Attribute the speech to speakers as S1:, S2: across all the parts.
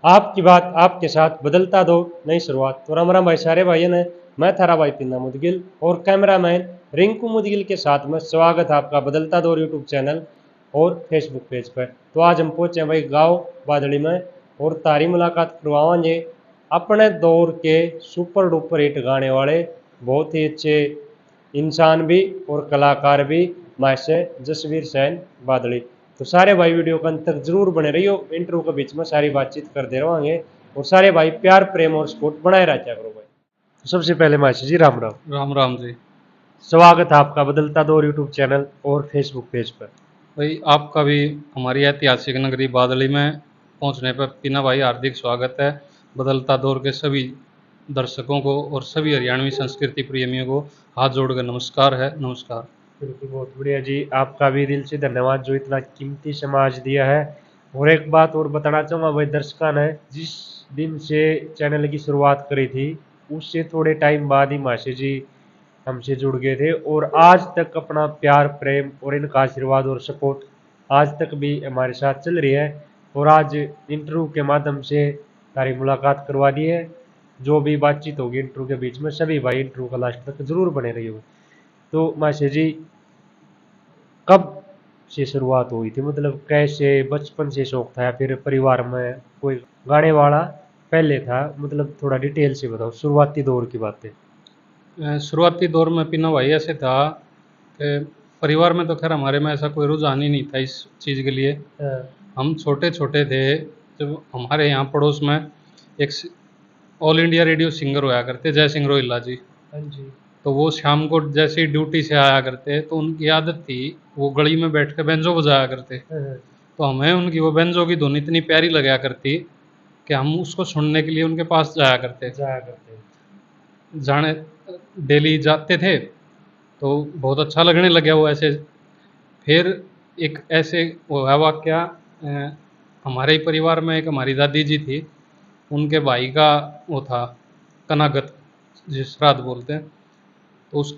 S1: आपकी बात आपके साथ बदलता दो नई शुरुआत। तो राम राम भाई सारे भाइयों ने, मैं थारा भाई पिन्ना मुदगिल और कैमरामैन रिंकू मुदगिल के साथ में स्वागत है आपका बदलता दौर यूट्यूब चैनल और फेसबुक पेज पर। तो आज हम पहुंचे हैं भाई गाँव बादड़ी में और तारी मुलाकात करवाएंगे अपने दौर के सुपर डुपर हिट गाने वाले बहुत ही अच्छे इंसान भी और कलाकार भी मासे जसवीर सैन बादली। तो सारे भाई वीडियो के अंत तक जरूर बने रहियो, इंटरव्यू के बीच में सारी बातचीत करते रहेंगे और सारे भाई प्यार प्रेम और सपोर्ट बनाए रखा करो भाई। तो सबसे पहले मासी जी राम राम।
S2: राम राम जी।
S1: स्वागत है आपका बदलता दौर यूट्यूब चैनल और फेसबुक पेज पर।
S2: भाई आपका भी हमारी ऐतिहासिक नगरी बादली में पहुंचने पर पीना भाई हार्दिक स्वागत है। बदलता दौर के सभी दर्शकों को और सभी हरियाणवी संस्कृति प्रेमियों को हाथ जोड़कर नमस्कार है। नमस्कार।
S1: बिल्कुल, बहुत बढ़िया जी, आपका भी दिल से धन्यवाद जो इतना कीमती समाज दिया है। और एक बात और बताना चाहूँगा भाई दर्शकों ने, जिस दिन से चैनल की शुरुआत करी थी उससे थोड़े टाइम बाद ही मासी जी हमसे जुड़ गए थे और आज तक अपना प्यार प्रेम और इनका आशीर्वाद और सपोर्ट आज तक भी हमारे साथ चल रही है। और आज इंटरव्यू के माध्यम से सारी मुलाकात करवा दी है। जो भी बातचीत होगी इंटरव्यू के बीच में सभी भाई इंटरव्यू का लास्ट तक जरूर बने रहिए। तो मासी जी कब से शुरुआत हुई थी, मतलब कैसे बचपन से शौक था या फिर परिवार में कोई गाने वाला पहले था, मतलब थोड़ा डिटेल से बताओ शुरुआती दौर की बातें।
S2: शुरुआती दौर में पीना भाई ऐसे था कि परिवार में तो खैर हमारे में ऐसा कोई रुझान ही नहीं था इस चीज़ के लिए। हम छोटे छोटे थे जब हमारे यहाँ पड़ोस में एक ऑल इंडिया रेडियो सिंगर होया करते जय सिंह रोहिल्ला जी।
S1: हाँ जी।
S2: तो वो शाम को जैसे ही ड्यूटी से आया करते तो उनकी आदत थी वो गली में बैठ कर बेंजो बजाया करते। तो हमें उनकी वो बेंजो की धुन इतनी प्यारी लगा करती कि हम उसको सुनने के लिए उनके पास जाया करते। जाने डेली जाते थे तो बहुत अच्छा लगने लगा वो ऐसे। फिर एक ऐसे हुआ वाक्या, हमारे ही परिवार में एक हमारी दादी जी थी, उनके भाई का वो था कनागत, जिस श्राद्ध बोलते हैं। तो उस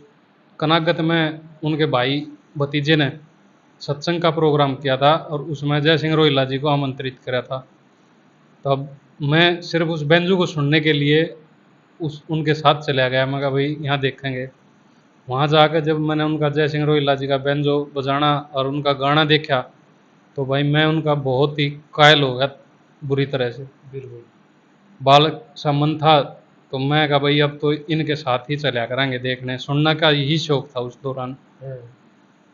S2: कनागत में उनके भाई भतीजे ने सत्संग का प्रोग्राम किया था और उसमें जय सिंह रोहिल्ला जी को आमंत्रित करा था। तब मैं सिर्फ उस बेंजू को सुनने के लिए उस उनके साथ चला गया। मैं कहा भाई यहाँ देखेंगे। वहाँ जाकर जब मैंने उनका जय सिंह रोहिल्ला जी का बेंजो बजाना और उनका गाना देखा तो भाई मैं उनका बहुत ही कायल हो गया बुरी तरह से।
S1: बिल्कुल।
S2: बालक सा मन था तो मैं कहा भाई अब तो इनके साथ ही चला करेंगे देखने, सुनने का यही शौक था उस दौरान।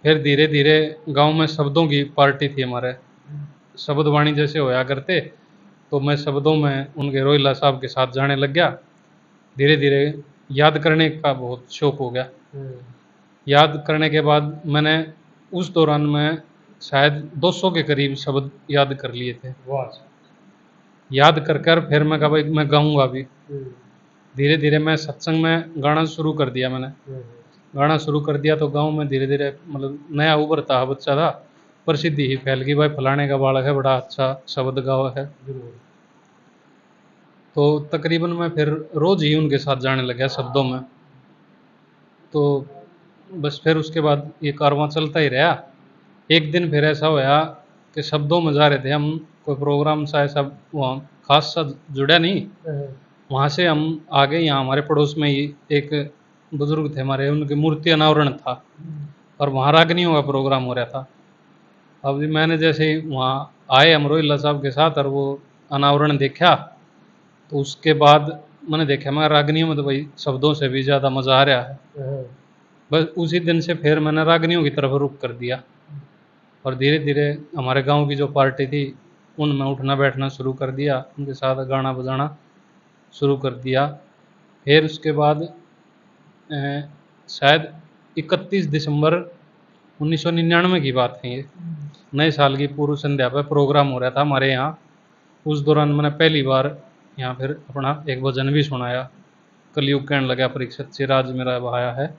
S2: फिर धीरे धीरे गांव में शब्दों की पार्टी थी हमारे, शब्द वाणी जैसे होया करते तो मैं शब्दों में उनके रोहिल्ला साहब के साथ जाने लग गया। धीरे धीरे याद करने का बहुत शौक हो गया। याद करने के बाद मैंने उस दौरान में शायद 200 के करीब शब्द याद कर लिए थे। याद कर कर फिर मैं कहा भाई मैं गाऊंगा भी। धीरे धीरे मैं सत्संग में गाना शुरू कर दिया। मैंने गाना शुरू कर दिया तो गांव में धीरे धीरे मतलब नया उभरता है बच्चा था, प्रसिद्धि ही फैल गई, भाई फलाने का बालक है बड़ा अच्छा शब्द गावा है। तो तकरीबन मैं फिर रोज ही उनके साथ जाने लगा शब्दों में। तो बस फिर उसके बाद ये कारवां चलता ही रहा। एक दिन फिर ऐसा होया कि शब्दों में जा रहे थे हम, कोई प्रोग्राम सा ऐसा वहाँ खास सा जुड़ा नहीं। वहाँ से हम आगे यहाँ हमारे पड़ोस में ही एक बुजुर्ग थे हमारे, उनकी मूर्ति अनावरण था और वहाँ रागनियों का प्रोग्राम हो रहा था। अब जी मैंने जैसे ही वहाँ आए हम रोहिल्ला साहब के साथ और वो अनावरण देखा तो उसके बाद मैंने देखा मैं रागनियों में तो भाई शब्दों से भी ज़्यादा मज़ा आ रहा है। बस उसी दिन से फिर मैंने रागनियों की तरफ रुख कर दिया और धीरे धीरे हमारे गांव की जो पार्टी थी उनमें उठना बैठना शुरू कर दिया, उनके साथ गाना बजाना शुरू कर दिया। फिर उसके बाद शायद 31 दिसंबर 1999 की बात है ये, नए साल की पूर्व संध्या पर प्रोग्राम हो रहा था हमारे यहाँ। उस दौरान मैंने पहली बार यहाँ फिर अपना एक भजन भी सुनाया, कलयुग कहने लगा परीक्षित से राज मेरा बहाया है,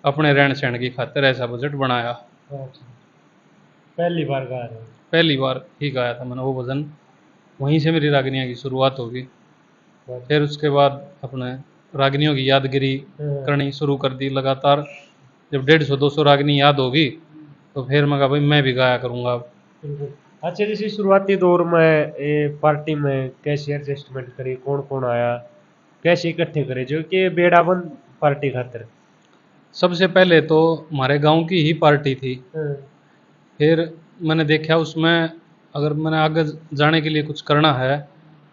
S2: अपने रहन सहन की खातिर ऐसा बजट बनाया।
S1: पहली बार गा रहे हो?
S2: पहली बार ही गाया था मैंने वो भजन, वहीं से मेरी रागनियाँ की शुरुआत होगी। फिर उसके बाद अपने रागनियों की यादगिरी करनी शुरू कर दी लगातार। जब 150-200 रागनी याद होगी तो फिर मैं कहा भाई मैं भी गाया करूँगा।
S1: अच्छा, जैसे शुरुआती दौर में पार्टी में कैसे एडजस्टमेंट करी, कौन कौन आया, कैसे इकट्ठे करे जो कि बेड़ाबंद पार्टी खातर?
S2: सबसे पहले तो हमारे गांव की ही पार्टी थी।
S1: हाँ,
S2: फिर मैंने देखा उसमें अगर मैंने आगे जाने के लिए कुछ करना है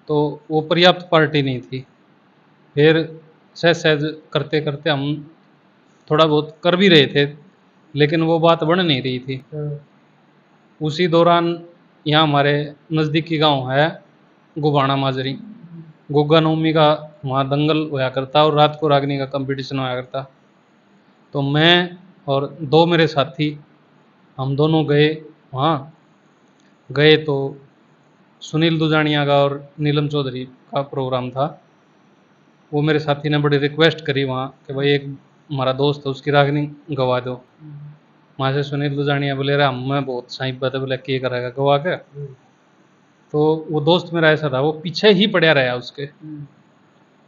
S2: तो वो पर्याप्त पार्टी नहीं थी। फिर सहज सहज करते करते हम थोड़ा बहुत कर भी रहे थे, लेकिन वो बात बन नहीं रही थी।
S1: हाँ,
S2: उसी दौरान यहाँ हमारे नज़दीकी गांव है गोबाना माजरी, गोगा नवमी का वहाँ दंगल होया करता और रात को रागनी का कंपटीशन होया करता। तो मैं और दो मेरे साथी हम दोनों गए वहाँ। गए तो सुनील दुजानिया का और नीलम चौधरी का प्रोग्राम था। वो मेरे साथी ने बड़ी रिक्वेस्ट करी वहाँ कि भाई एक हमारा दोस्त है उसकी रागनी गवा दो। वहाँ से सुनील दुजानिया बोले रहा मैं बहुत सही बात है, बोले क्या करेगा गवा के। तो वो दोस्त मेरा ऐसा था वो पीछे ही पड़ा रहा उसके,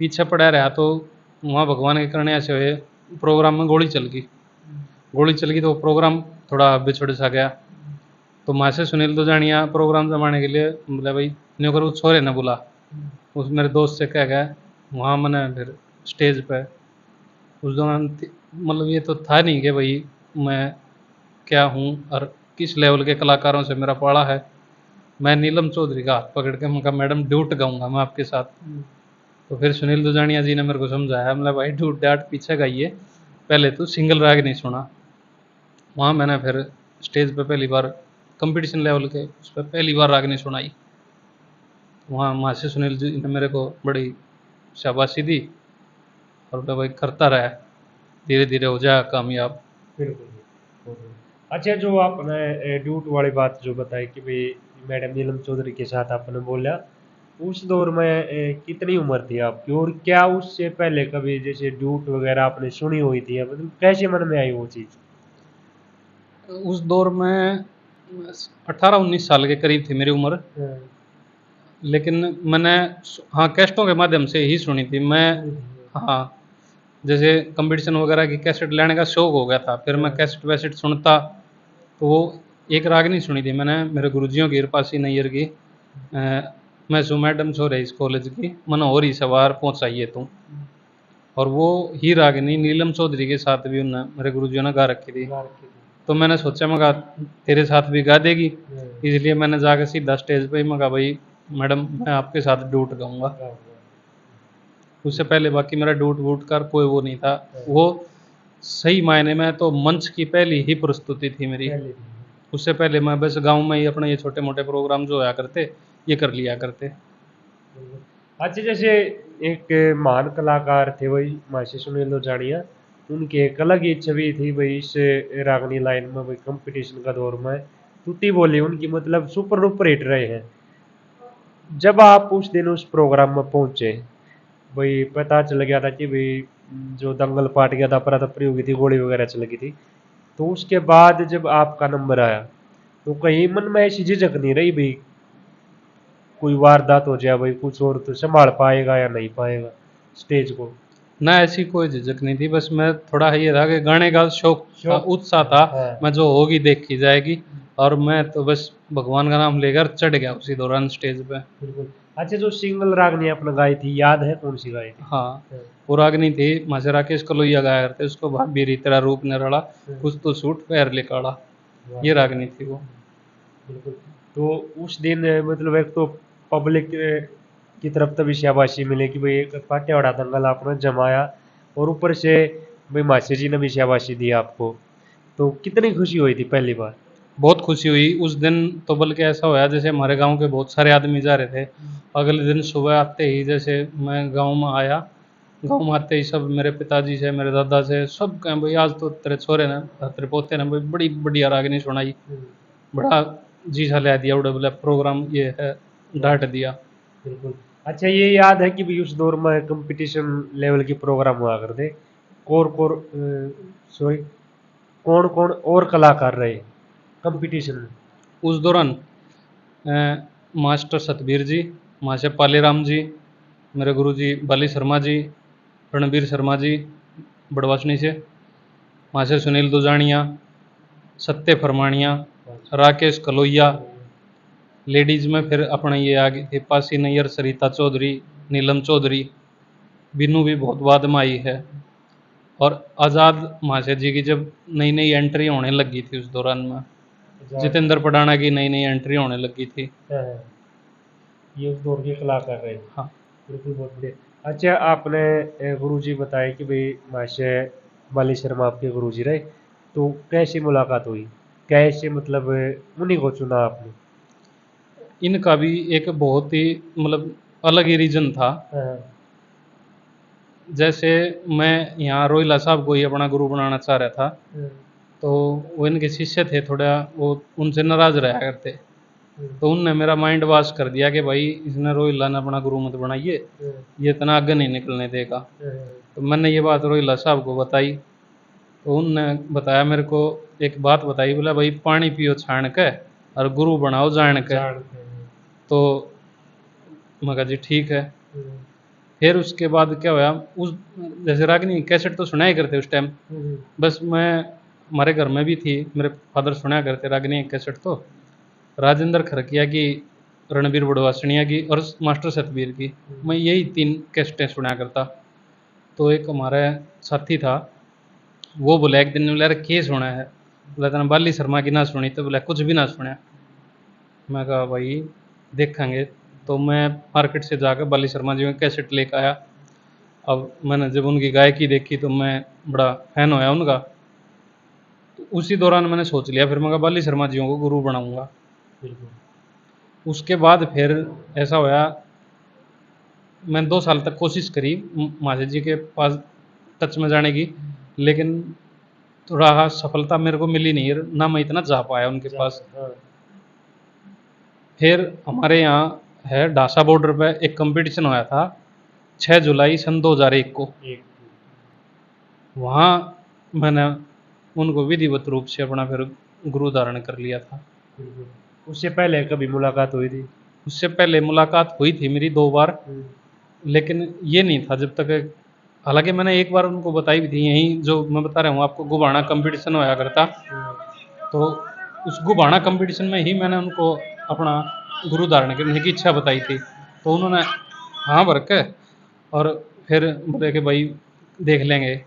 S2: पीछे पड़ा रहा। तो वहाँ भगवान के करने ऐसे हुए प्रोग्राम में गोली चल गई। गोली चल गई तो वो प्रोग्राम थोड़ा बिछड़ सा गया। तो वहाँ से सुनील दुजानिया प्रोग्राम जमाने के लिए बोले भाई न्यू कर उस छोरे ने बोला, उस मेरे दोस्त से कह गया वहाँ मैंने फिर स्टेज पे उस दौरान मतलब ये तो था नहीं कि भाई मैं क्या हूँ और किस लेवल के कलाकारों से मेरा पाड़ा है। मैं नीलम चौधरी का हाथ पकड़ के मैं कहा मैडम ड्यूट गाऊंगा मैं आपके साथ। तो फिर सुनील दुजानिया जी ने मेरे को समझाया, मतलब भाई ड्यूट डाट पीछे गाइए, पहले तो सिंगल राग नहीं सुना। वहाँ मैंने फिर स्टेज पे पहली बार कंपटीशन लेवल के उस पर पहली बार रागनी सुनाई। वहाँ से सुनील जी ने मेरे को बड़ी शाबाशी दी और बोले भाई करता रहा, धीरे धीरे हो जाए कामयाब।
S1: बिल्कुल बिल्कुल। अच्छा, जो आपने ड्यूट वाली बात जो बताई कि भाई मैडम नीलम चौधरी के साथ आपने बोला, उस दौर में कितनी उम्र थी आपकी, और क्या उससे पहले कभी जैसे ड्यूट वगैरह आपने सुनी हुई थी, मतलब कैसे मन में आई वो चीज़?
S2: उस दौर में 18-19 साल के करीब थी मेरी उम्र।
S1: हाँ,
S2: लेकिन मैंने हाँ कैसेटों के माध्यम से ही सुनी थी मैं।
S1: सुनी थी।
S2: हाँ, जैसे कंपटीशन वगैरह की कैसेट लेने का शौक हो गया था, फिर मैं
S1: हाँ,
S2: कैसेट वैसेट सुनता। तो वो एक रागनी सुनी थी मैंने मेरे गुरुजियों की कृपासी नैयर की, मैं सु मैडम छोरे इस कॉलेज की मन हो रही सवार पहुँचाइए तुम। और वो ही रागनी नीलम चौधरी के साथ भी उन्होंने मेरे गुरुजियों ने गा रखी थी।
S1: गा रखी थी।
S2: तो मैंने सोचा मैं कहा तेरे साथ भी गा देगी,
S1: हाँ,
S2: इसलिए मैंने जाकर सीधा स्टेज पे ही मैं कहा भाई मैडम मैं आपके साथ ड्यूट गाऊंगा।
S1: गा हुआ।
S2: उससे पहले बाकी मेरा ड्यूट वूट का कोई वो नहीं था।
S1: हाँ,
S2: वो सही मायने में तो मंच की पहली ही प्रस्तुति थी मेरी।
S1: पहले थी।
S2: उससे पहले मैं बस गांव में ही अपने ये छोटे मोटे प्रोग्राम जो होया करते ये कर लिया करते।
S1: अच्छा, जैसे एक महान कलाकार थे वही महर्षि सुनील जाड़िया, उनकी एक अलग ही छवि थी भाई इस रागनी लाइन में, भाई कंपटीशन का दौर में तुति बोली उनकी मतलब सुपर डुपर हिट रहे हैं। जब आप उस दिन उस प्रोग्राम में पहुंचे, भाई पता चल गया था कि भाई जो दंगल पाट गया था, अफरा तफरी हो गई थी, गोली वगैरह चल गई थी, तो उसके बाद जब आपका नंबर आया तो कहीं मन में ऐसी झिझक नहीं रही भाई कोई वारदात हो जाए, भाई कुछ और तो संभाल पाएगा या नहीं पाएगा स्टेज को?
S2: ना ऐसी कोई झिझक नहीं थी, बस मैं थोड़ा ये था कि गाने का शौक था,
S1: शौक।
S2: उत्साह था।
S1: हाँ,
S2: मैं जो होगी देखी जाएगी, और मैं तो बस भगवान का नाम लेकर चढ़ गया उसी दौरान स्टेज पे।
S1: बिल्कुल। अच्छा, जो सिंगल रागनी आपने गाई थी, याद है कौन सी गाई थी?
S2: हाँ,
S1: हाँ,
S2: वो रागनी थी मासे राकेश कलोइया गाया करते उसको भाभी तेरा रूप निराला,
S1: हाँ,
S2: कुछ तो सूट पैर लिकाड़ा,
S1: वाह,
S2: ये रागनी थी वो।
S1: बिल्कुल। तो उस दिन मतलब एक तो पब्लिक की तरफ तो भी शाबाशी मिले कि भाई एक फाटेवाड़ा दंगल आपने जमाया, और ऊपर से भाई मासी जी ने भी शाबाशी दी आपको, तो कितनी खुशी हुई थी पहली बार?
S2: बहुत खुशी हुई उस दिन। तो बल्कि ऐसा होया जैसे हमारे गांव के बहुत सारे आदमी जा रहे थे, अगले दिन सुबह आते ही जैसे मैं गांव में आया, गांव में आते ही सब मेरे पिताजी से मेरे दादा से सब कहें भाई आज तो तेरे छोरे ने तेरे पोते ने भाई बड़ी बढ़िया रागनी सुनाई, बड़ा जी सा ले दिया उड़े बोले प्रोग्राम ये है, डांट दिया।
S1: बिल्कुल। अच्छा, ये याद है कि भी उस दौर में कंपटीशन लेवल के प्रोग्राम हुआ करते, कौन कौन सॉरी कौन कौन और कलाकार रहे कंपटीशन में?
S2: उस दौरान मास्टर सतबीर जी, मास्टर पालीराम जी, मेरे गुरुजी बाली शर्मा जी, रणबीर शर्मा जी बड़वासनी से, मास्टर सुनील दुजानिया, सत्य फरमानिया, राकेश कलोइया, लेडीज में फिर अपना ये आगे थे पासी नैयर, सरिता चौधरी, नीलम चौधरी, बिनू भी बहुत बाद में आई है। और आज़ाद महाशय जी की जब नई नई एंट्री होने लगी थी उस दौरान में, जितेंद्र पडाना की नई नई एंट्री होने लगी थी।
S1: हाँ, ये उस दौर के कलाकार रहे।
S2: हाँ,
S1: बिल्कुल, बहुत बढ़िया। अच्छा, आपने गुरुजी बताया कि भाई महाशय बाली शर्मा आपके गुरुजी रहे, तो कैसी मुलाकात हुई, कैसे मतलब उन्हीं को चुना आपने?
S2: इनका भी एक बहुत ही मतलब अलग ही रीजन था।
S1: हाँ,
S2: जैसे मैं यहाँ रोहिला साहब को ही अपना गुरु बनाना चाह रहा था,
S1: हाँ,
S2: तो वो इनके शिष्य थे, थोड़ा वो उनसे नाराज रहा करते। तो उनने मेरा माइंड वॉश कर दिया कि भाई इसने रोहिला ने अपना गुरु मत बनाइए, ये इतना आगे नहीं निकलने देगा। तो मैंने ये बात रोहिला साहब को बताई, तो उनने बताया मेरे को, एक बात बताई, बोला भाई पानी पियो छान के और गुरु बनाओ जान के। तो मैं कहा जी ठीक है। फिर उसके बाद क्या हुआ, उस जैसे रागनी कैसेट तो सुनाया करते उस टाइम, बस मैं हमारे घर में भी थी, मेरे फादर सुनाया करते रागनी कैसेट, तो राजेंद्र खरकिया की, रणबीर बड़वासनिया की और मास्टर सतबीर की, मैं यही 3 कैसेटें सुनाया करता। तो एक हमारा साथी था, वो बोला एक दिन, बोला यार क्या सुना है? बोला तेना बाली शर्मा की ना सुनी? तो बोला कुछ भी ना सुना। मैं कहा भाई देखेंगे। तो मैं मार्केट से जाकर बाली शर्मा जी में कैसेट लेकर आया। अब मैंने जब उनकी गायकी देखी तो मैं बड़ा फैन होया उनका। तो उसी दौरान मैंने सोच लिया, फिर मैं कहा बाली शर्मा जी को गुरु बनाऊंगा। उसके बाद फिर ऐसा होया, मैं 2 साल तक कोशिश करी महाशय जी के पास टच में जाने की, लेकिन थोड़ा सफलता मेरे को मिली नहीं, ना मैं इतना जा पाया उनके पास। फिर हमारे यहाँ है ढासा बॉर्डर पे एक कंपटीशन होया था 6 जुलाई सन 2001 को। वहाँ मैंने उनको विधिवत रूप से अपना फिर गुरु धारण कर लिया था।
S1: उससे पहले कभी मुलाकात हुई थी?
S2: उससे पहले मुलाकात हुई थी मेरी 2 बार, लेकिन ये नहीं था जब तक, हालांकि मैंने एक बार उनको बताई भी थी, यहीं जो मैं बता रहा हूँ आपको, गुबाना कंपटीशन होया करता, तो उस गुबाना कंपटीशन में ही मैंने उनको अपना गुरु धारण करने की इच्छा बताई थी। तो उन्होंने हाँ भर के, और फिर बोले कि भाई देख लेंगे।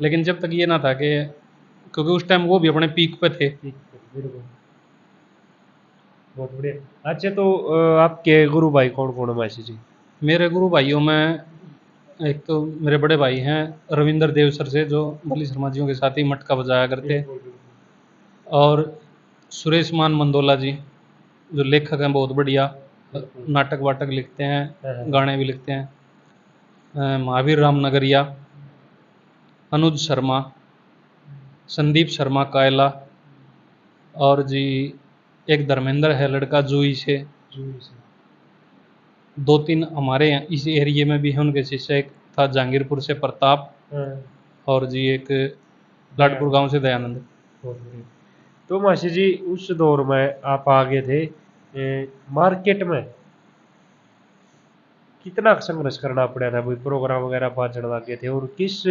S2: लेकिन जब तक ये ना था कि, क्योंकि उस टाइम वो भी अपने पीक पे थे।
S1: बिल्कुल, बहुत बढ़िया। अच्छा, तो आपके गुरु भाई कौन कौन है मासी जी?
S2: मेरे गुरु भाइयों में एक तो मेरे बड़े भाई हैं रविंद्र देव सर से, जो बाली शर्मा जियों के साथ ही मटका बजाया करते, और सुरेश मान मंदोला जी जो लेखक हैं बहुत बढ़िया, नाटक वाटक लिखते हैं, गाने भी लिखते हैं। महावीर राम नगरिया, अनुज शर्मा, संदीप शर्मा कायला, और जी एक धर्मेंद्र है लड़का जूही से। 2-3 हमारे यहाँ इस एरिए में भी हैं उनके शिष्य, एक था जहांगीरपुर से प्रताप, और जी एक लाडपुर गांव से दयानंद।
S1: तो मासी जी उस दौर में आप आगे थे, मार्केट में कितना संघर्ष करना पड़ा था? कोई प्रोग्राम वगैरह बाजने लगे थे, और किस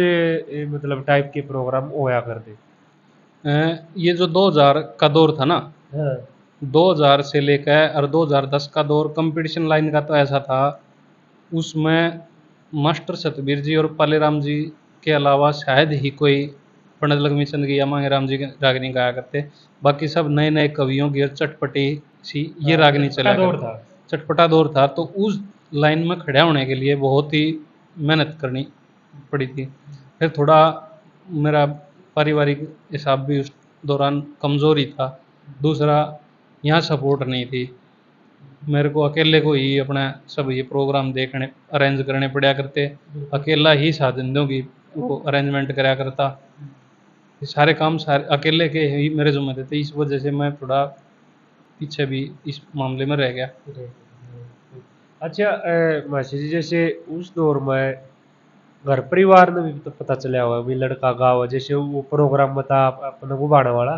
S1: मतलब टाइप के प्रोग्राम होया करते?
S2: ये जो 2000 का दौर था ना,
S1: हाँ,
S2: 2000 से लेकर और 2010 का दौर कंपटीशन लाइन का, तो ऐसा था उसमें मास्टर सतबीर जी और पालेराम जी के अलावा शायद ही कोई पंडित लक्ष्मी चंद की या मांगे राम जी की रागनी गाया करते। बाकी सब नए नए कवियों की और चटपटी सी ये रागनी चला
S1: दौर
S2: करती।
S1: था,
S2: चटपटा दौर था। तो उस लाइन में खड़ा होने के लिए बहुत ही मेहनत करनी पड़ी थी। फिर थोड़ा मेरा पारिवारिक हिसाब भी उस दौरान कमज़ोर ही था। दूसरा, यहाँ सपोर्ट नहीं थी, मेरे को अकेले को ही अपना सब ये प्रोग्राम देखने अरेंज करने पड़ा करते, अकेला ही साधनों की वो अरेंजमेंट कराया करता, ये सारे काम सारे अकेले के ही मेरे ज़िम्मे थे। इस वजह से मैं थोड़ा पीछे भी इस मामले में रह गया।
S1: अच्छा, मासी जी जैसे उस दौर में घर परिवार में भी तो पता चला होगा भाई लड़का गाँव, जैसे वो प्रोग्राम बता अपने गुबाने वाला,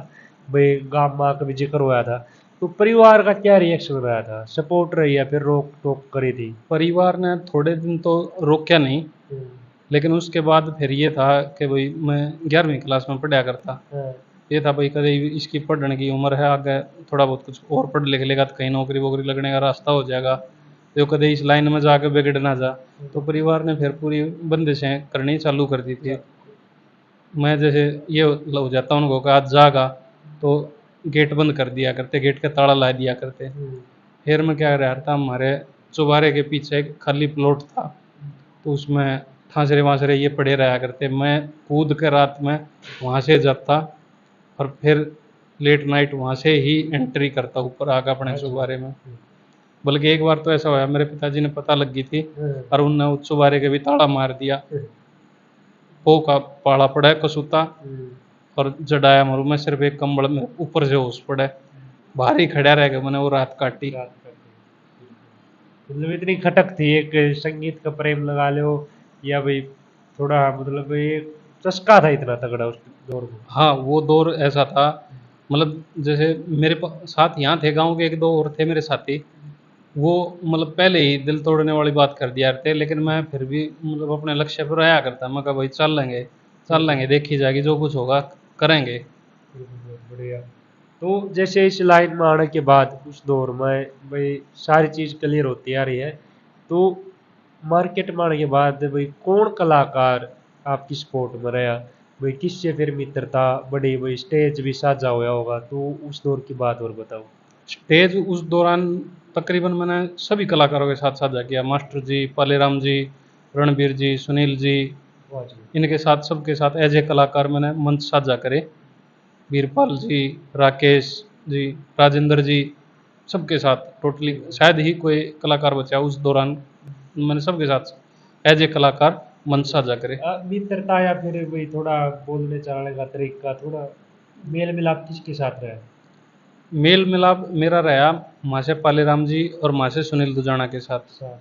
S1: भाई गाँव में कभी जिक्र हुआ था, तो परिवार का क्या रिएक्शन रहा था? सपोर्ट रही या फिर रोक टोक करी थी?
S2: परिवार ने थोड़े दिन तो रोका नहीं, लेकिन उसके बाद फिर ये था कि भाई मैं 11वीं क्लास में पढ़ा करता, ये था भाई कभी इसकी पढ़ने की उम्र है, आगे थोड़ा बहुत कुछ और पढ़ लिख लेगा तो कहीं नौकरी वोकरी लगने का रास्ता हो जाएगा, तो कभी इस लाइन में जाके बिगड़ ना जा। तो परिवार ने फिर पूरी बंदिशें करनी चालू कर दी थी। मैं जैसे ये हो जाता उनको कि आज जागा तो गेट बंद कर दिया करते, गेट का ताला ला दिया करते। फिर मैं क्या रहा था, हमारे चौबारे के पीछे एक खाली प्लॉट था, तो उसमें ठांसरे वांसरे ये पड़े रहा करते। मैं कूद के रात में वहाँ से जाता और फिर लेट नाइट वहाँ से ही एंट्री करता ऊपर आकर अपने चौबारे में। बल्कि एक बार तो ऐसा होया, मेरे पिताजी ने पता लग गई थी और उनने उस चौबारे के भी ताला मार दिया। पो का पाला पड़ा है कसूता और जडाया मरू मैं सिर्फ एक कंबल में ऊपर से होश पड़ा, बाहर ही खड़ा रह गया, मैंने वो रात काटी।
S1: मतलब इतनी खटक थी, एक संगीत का प्रेम लगा लो या भाई थोड़ा, मतलब ये चस्का था इतना तगड़ा उस दौर में।
S2: हाँ वो दौर ऐसा था, मतलब जैसे मेरे साथ यहाँ थे गांव के एक दो और थे मेरे साथी, वो मतलब पहले ही दिल तोड़ने वाली बात कर दिया करते, लेकिन मैं फिर भी मतलब अपने लक्ष्य पर आया करता। मैं कहा भाई चल लेंगे, देखी जाएगी, जो कुछ होगा करेंगे।
S1: बहुत बढ़िया। तो जैसे इस लाइन में आने के बाद उस दौर में भाई सारी चीज़ क्लियर होती आ रही है, तो मार्केट में आने के बाद भाई कौन कलाकार आपकी सपोर्ट में रहा, भाई किससे फिर मित्रता बड़ी, भाई स्टेज भी साझा हुआ होगा, तो उस दौर की बात और बताओ।
S2: स्टेज उस दौरान तकरीबन मैंने सभी कलाकारों के साथ साझा किया, मास्टर जी, पालेराम जी, रणबीर जी, सुनील जी,
S1: वाह जी।
S2: इनके साथ सबके साथ एज ए कलाकार मैंने मंच साझा करे। वीरपाल जी, राकेश जी, राजेंद्र जी, सबके साथ टोटली शायद ही कोई कलाकार बचा उस दौरान, मैंने सबके साथ एज ए कलाकार मंच साझा करे।
S1: मित्रता या फिर भाई थोड़ा बोलने चालने का तरीका, थोड़ा मेल मिलाप किसके साथ रहा।
S2: मेल मिलाप मेरा रहा माँ से पालेराम जी और माँ से सुनील दुजाना के साथ।
S1: अच्छा।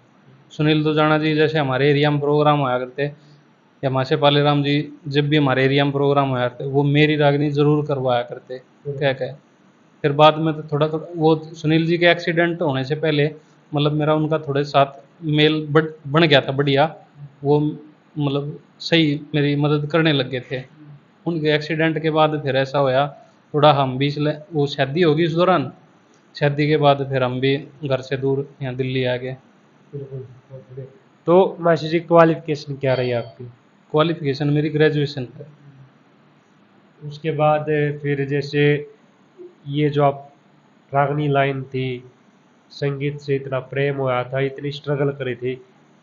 S2: सुनील दुजाना जी जैसे हमारे एरिया में प्रोग्राम होया करते, या माँ से पालेराम जी जब भी हमारे एरिया में प्रोग्राम होया करते, वो मेरी रागनी ज़रूर करवाया करते कह कह। फिर बाद में तो थोड़ा थोड़ा वो सुनील जी के एक्सीडेंट होने से पहले मतलब मेरा उनका थोड़े साथ मेल बन गया था बढ़िया, वो मतलब सही मेरी मदद करने लग गए थे। उनके एक्सीडेंट के बाद फिर ऐसा होया, थोड़ा हम भी इसलिए वो शादी होगी उस दौरान, शादी के बाद फिर हम भी घर से दूर यहाँ दिल्ली आ गए।
S1: बिल्कुल, बहुत बढ़िया। तो मासी जी क्वालिफिकेशन क्या रही आपकी।
S2: क्वालिफिकेशन मेरी ग्रेजुएशन है।
S1: उसके बाद फिर जैसे ये जो आप रागनी लाइन थी, संगीत से इतना प्रेम हुआ था, इतनी स्ट्रगल करी थी,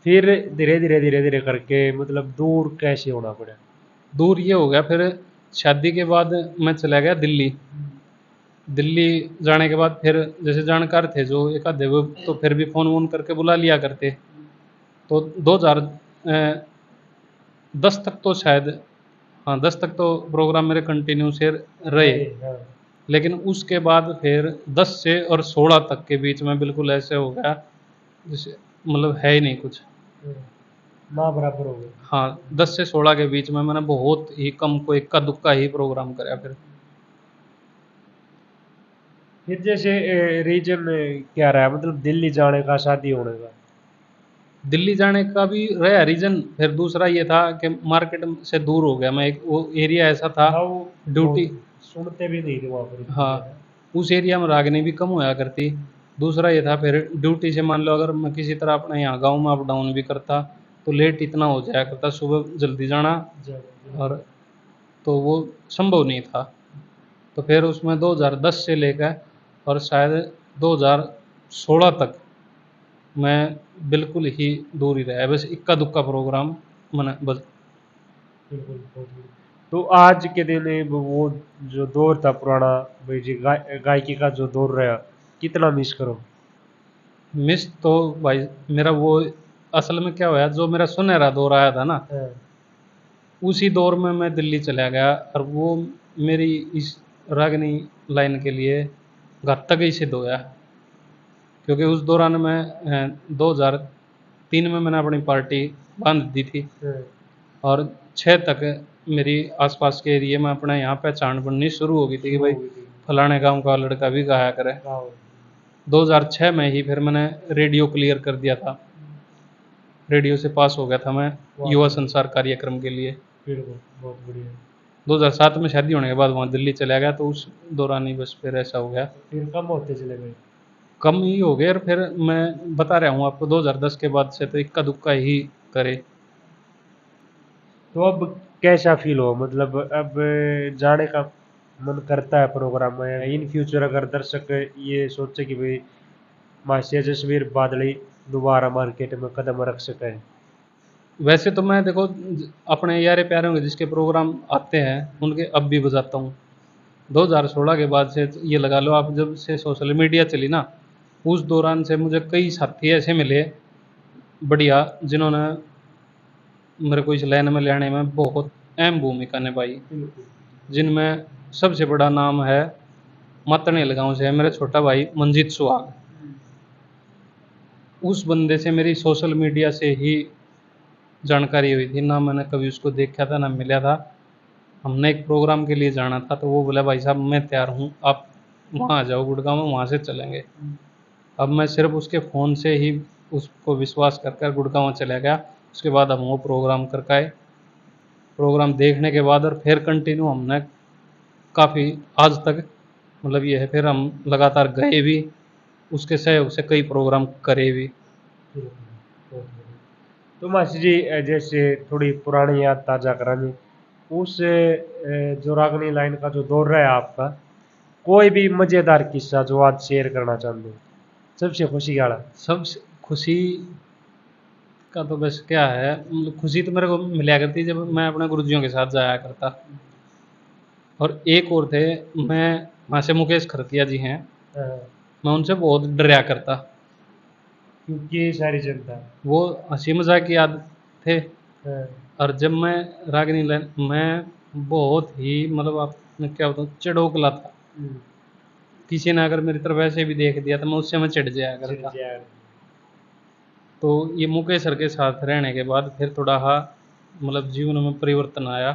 S1: फिर धीरे धीरे करके मतलब दूर कैसे होना पड़ा।
S2: दूर ये हो गया फिर शादी के बाद मैं चला गया दिल्ली। दिल्ली जाने के बाद फिर जैसे जानकार थे जो एक आधे वो तो फिर भी फ़ोन वोन करके बुला लिया करते। तो 2010 तक तो शायद, हाँ 10 तक तो प्रोग्राम मेरे कंटिन्यू से रहे।
S1: हाँ।
S2: लेकिन उसके बाद फिर 10 से और 16 तक के बीच में बिल्कुल ऐसे हो गया जैसे मतलब है ही नहीं कुछ।
S1: ना बराबर हो गए।
S2: हाँ 10 से 16 के बीच में मैंने बहुत ही कम को इक्का दुक्का ही प्रोग्राम कराया।
S1: फिर जैसे रीजन क्या रहा, मतलब दिल्ली जाने का, शादी होने का।
S2: दिल्ली जाने का भी रहा रीज़न, फिर दूसरा ये था कि मार्केट से दूर हो गया मैं, एक वो एरिया ऐसा था
S1: हाँ, वो
S2: ड्यूटी।
S1: सुनते भी नहीं थे वहाँ पर इतनी
S2: हाँ
S1: ज़्यादा।
S2: उस एरिया में रागनी भी कम होया करती। दूसरा ये था फिर ड्यूटी से मान लो अगर मैं किसी तरह अपने यहाँ गांव में अप डाउन भी करता तो लेट इतना हो जाया करता, सुबह जल्दी जाना और तो वो संभव नहीं था। तो फिर उसमें 2010 से लेकर और शायद 2016 तक मैं बिल्कुल ही दूर ही रहा, बस इक्का दुक्का प्रोग्राम मैंने बस।
S1: बिल्कुल, बहुत बढ़िया। तो आज के दिन वो जो दौर था पुराना, भाई जी गायकी का जो दौर रहा, कितना मिस करो।
S2: मिस तो भाई मेरा वो असल में क्या हुआ, जो मेरा सुनहरा दौर आया था ना,
S1: हाँ।
S2: उसी दौर में मैं दिल्ली चला गया और वो मेरी इस रागनी लाइन के लिए घातक ही सिद्ध होया। क्योंकि उस दौरान मैं 2003 में मैंने अपनी पार्टी बांध दी थी
S1: हाँ।
S2: और 6 तक मेरी आसपास के एरिया में अपना यहाँ पहचान बननी शुरू हो गई थी कि भाई फलाने गांव का लड़का भी गाया करे। 2006 में ही फिर मैंने रेडियो क्लियर कर दिया था, रेडियो से पास हो गया था मैं युवा संसार कार्यक्रम के लिए।
S1: बिल्कुल, बहुत बढ़िया।
S2: 2007 में शादी होने के बाद वहाँ दिल्ली चला गया, तो उस दौरान ही बस फिर ऐसा हो गया।
S1: फिर कम होते चले गए।
S2: कम ही हो गए, और फिर मैं बता रहा हूँ आपको 2010 के बाद से तो इक्का दुक्का ही करे।
S1: तो अब कैसा फील हो, मतलब अब जाने का मन करता है प्रोग्राम में? इन फ्यूचर अगर दर्शक ये सोचे कि भाई मास्टर जसवीर बादली दोबारा मार्केट में कदम रख सके।
S2: वैसे तो मैं देखो अपने यारे प्यारों के जिसके प्रोग्राम आते हैं उनके अब भी बजाता हूँ। 2016 के बाद से ये लगा लो आप, जब से सोशल मीडिया चली ना, उस दौरान से मुझे कई साथी ऐसे मिले बढ़िया, जिन्होंने मेरे को इस लाइन में लाने में बहुत अहम भूमिका निभाई। जिनमें सबसे बड़ा नाम है मातनेल गांव से है मेरा छोटा भाई मंजीत सुहाग। उस बंदे से मेरी सोशल मीडिया से ही जानकारी हुई थी, ना मैंने कभी उसको देखा था ना मिला था। हमने एक प्रोग्राम के लिए जाना था, तो वो बोला भाई साहब मैं तैयार हूँ, आप वहाँ आ जाओ गुड़गांव में, वहाँ से चलेंगे। अब मैं सिर्फ उसके फ़ोन से ही उसको विश्वास कर कर गुड़गांव चला गया। उसके बाद हम वो प्रोग्राम करके आए। प्रोग्राम देखने के बाद और फिर कंटिन्यू हमने काफ़ी आज तक, मतलब ये है, फिर हम लगातार गए भी, उसके सहयोग से कई प्रोग्राम करे भी।
S1: तो मासी जी जैसे थोड़ी पुरानी याद ताज़ा करानी, उस जो रागनी लाइन का जो दौर रहा है आपका, कोई भी मज़ेदार किस्सा जो आज शेयर करना चाहते हो, सबसे खुशी वाला?
S2: सबसे खुशी का तो बस क्या है, मतलब खुशी तो मेरे को मिला करती जब मैं अपने गुरुजियों के साथ जाया करता। और एक और थे, मैं वहाँ से मुकेश खरतिया जी हैं,
S1: हाँ,
S2: मैं उनसे बहुत डरा करता।
S1: क्योंकि सारी जनता।
S2: वो हंसी मजाक की आदत थे।
S1: हाँ,
S2: और जब मैं रागिनी लाइन, मैं बहुत ही, मतलब आप मैं क्या बताऊँ, चिड़ोकला था।
S1: हम्म,
S2: किसी ने अगर मेरी तरफ ऐसे भी देख दिया तो मैं उससे मैं चिढ़ जाया
S1: चिढ़
S2: करता।
S1: जाए।
S2: तो ये मुकेश सर के साथ रहने के बाद फिर थोड़ा हा, मतलब जीवन में परिवर्तन आया।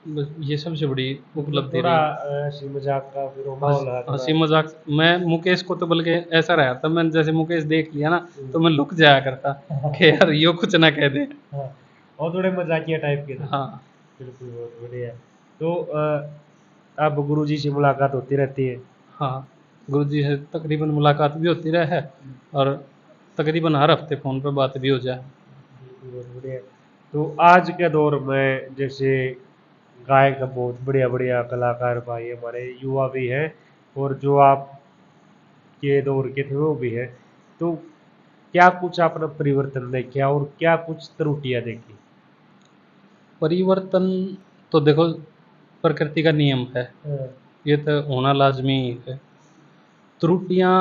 S2: बस ये सबसे बड़ी
S1: मतलब
S2: उपलब्धि
S1: थोड़ा
S2: रही।
S1: हंसी मजाक का फिर वो
S2: हंस
S1: माहौल है थोड़ा।
S2: हंसी मजाक, मैं मुकेश को तो बल्कि ऐसा रहा था, मैं जैसे मुकेश देख लिया ना
S1: हम्म,
S2: तो मैं लुक जाया करता कि यार यो कुछ ना कह दे।
S1: हाँ, और थोड़े मजाकिया टाइप के थे।
S2: हाँ।
S1: बिल्कुल, बहुत बढ़िया। तो अब गुरुजी से मुलाकात होती रहती है?
S2: हाँ, गुरुजी से तकरीबन मुलाकात भी होती रहे है, और तकरीबन हर हफ्ते फ़ोन पे बात भी हो जाए।
S1: बिल्कुल, बहुत बढ़िया। तो आज के दौर में जैसे गायक बहुत बढ़िया बढ़िया कलाकार भाई हमारे युवा भी हैं, और जो आप के दौर के थे वो भी है। तो क्या कुछ आपने परिवर्तन देखे और क्या कुछ त्रुटियां देखी?
S2: परिवर्तन तो देखो प्रकृति का नियम है,
S1: हाँ,
S2: ये तो होना लाज़मी है। त्रुटियाँ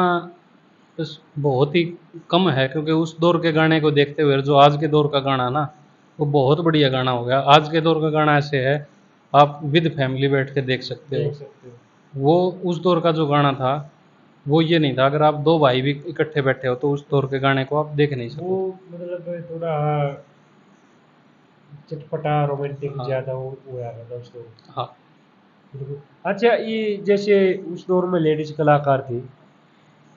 S2: बस बहुत ही कम है, क्योंकि उस दौर के गाने को देखते हुए जो आज के दौर का गाना ना, वो बहुत बढ़िया गाना हो गया। आज के दौर का गाना ऐसे है, आप विद फैमिली बैठ के देख सकते
S1: देख
S2: हो।
S1: सकते हो।
S2: वो उस दौर का जो गाना था, वो ये नहीं था, अगर आप दो भाई भी इकट्ठे बैठे हो तो उस दौर के गाने को आप देख नहीं
S1: वो
S2: सको।
S1: मतलब थोड़ा चटपटा रोमांटिक
S2: हाँ।
S1: ज्यादा वो आ रहा था उस दौर में।
S2: हाँ।
S1: बिल्कुल। अच्छा, ये जैसे उस दौर में लेडीज कलाकार थी,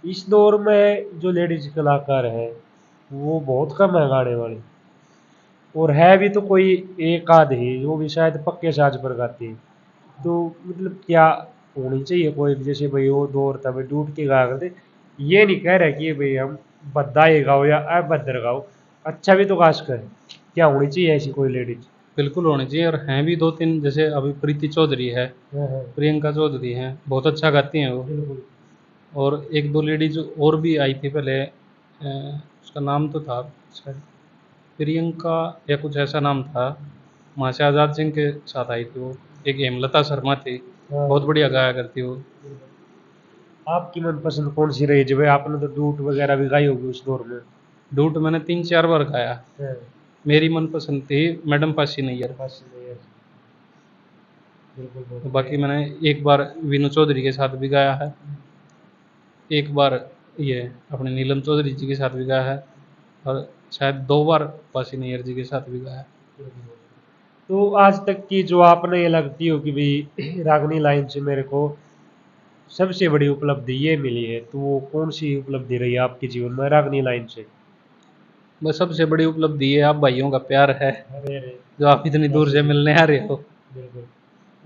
S1: इस दौर में जो लेडीज कलाकार है वो बहुत कम है गाने वाली, और है भी तो कोई एक आध ही, वो भी शायद पक्के साज पर गाती है। तो मतलब क्या होनी चाहिए कोई भी, जैसे भाई वो दौर था भाई डूब के गाया करते, ये नहीं कह रहे कि भाई हम भद्दा ही गाओ या अभद्र गाओ, अच्छा भी तो गा सके। क्या होनी चाहिए ऐसी कोई लेडीज?
S2: बिल्कुल होनी चाहिए, और हैं भी दो तीन, जैसे अभी प्रीति चौधरी है,
S1: हाँ, हाँ,
S2: प्रियंका चौधरी हैं, बहुत अच्छा गाती हैं वो।
S1: बिल्कुल।
S2: और एक दो लेडीज और भी आई थी पहले, उसका नाम तो था शायद प्रियंका या कुछ ऐसा नाम था, वहाँ से आज़ाद सिंह के साथ आई थी वो। एक हेमलता शर्मा थी,
S1: हाँ,
S2: बहुत बढ़िया गाया करती वो।
S1: आपकी मनपसंद कौन सी रही? जब आपने तो डूट वगैरह भी गाई होगी उस दौर में।
S2: डूट मैंने 3-4 बार गाया।
S1: हाँ,
S2: मेरी मनपसंद थी मैडम पासी नैयर।
S1: बस नहीं है। बिल्कुल, बहुत
S2: बाकी
S1: बढ़िया।
S2: मैंने एक बार विनू चौधरी के साथ भी गाया है, एक बार ये अपने नीलम चौधरी जी के साथ भी गाया है, और शायद 2 बार पासी नैयर जी के साथ भी गाया है।
S1: तो आज तक की जो आपने ये लगती हो कि भाई रागनी लाइन से मेरे को सबसे बड़ी उपलब्धि ये मिली है, तो वो कौन सी उपलब्धि रही आपके जीवन में रागनी लाइन से?
S2: बस सबसे बड़ी उपलब्धि ये आप भाइयों का प्यार है,
S1: अरे अरे,
S2: जो आप इतनी दूर से मिलने आ रहे हो।
S1: बिल्कुल।